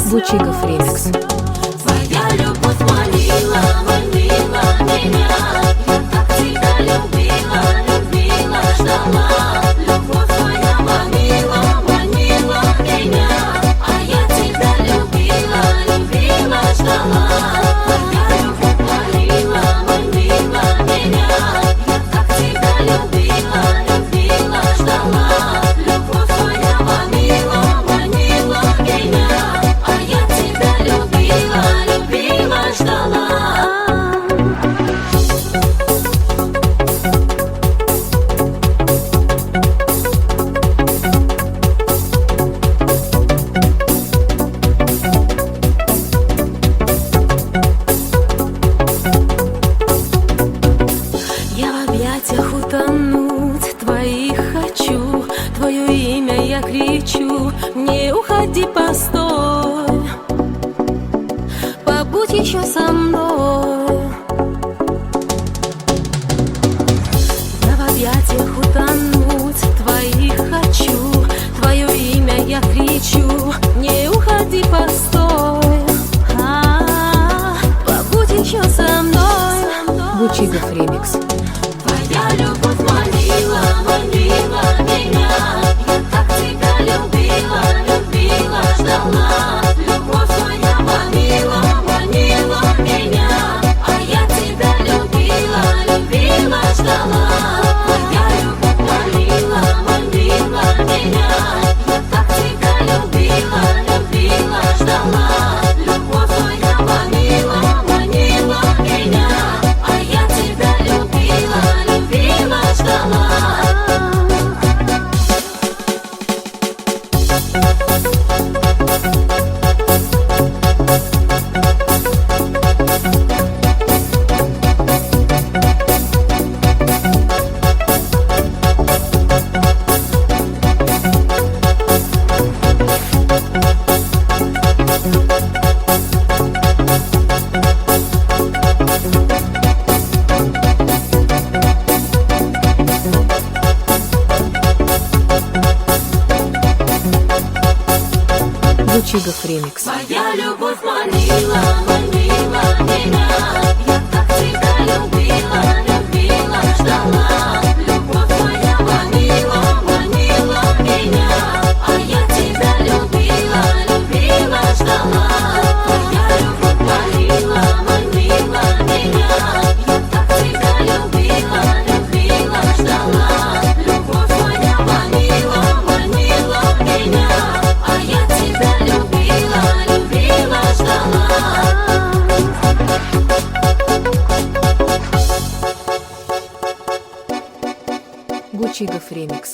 Бучигов ремикс. Твоя любовь манила, манила меня. Я так тебя любила, любила, ждала. Любовь твоя манила, манила меня. А я тебя любила, любила, ждала. Твоя любовь манила, манила меня. Я так тебя любила, любила, ждала. Любовь твоя манила, манила меня. А я тебя любила, любила, ждала. Я в объятиях утонуть твоих хочу, твое имя я кричу, не уходи, постой, побудь еще со мной. Я в объятиях утонуть твоих хочу, твое имя я кричу, не уходи, постой, побудь еще со мной. Бучигов ремикс. Твоя любовь манила, манила меня. Я так тебя любила, любила, ждала. Любовь твоя манила, манила меня. А я тебя любила, любила, ждала. Твоя любовь манила, манила меня. Я так тебя любила, любила, ждала. Любовь твоя манила, манила меня. А я тебя любила, любила, ждала. Бучигов ремикс. Твоя любовь манила, манила меня. Я так тебя любила, любила, ждала. Любовь твоя манила, манила меня. А я тебя любила, любила, ждала. Твоя любовь манила, манила меня. Я так тебя любила, любила, ждала. Любовь твоя манила, манила меня. А я тебя любила, любила, ждала. Бучигов ремикс.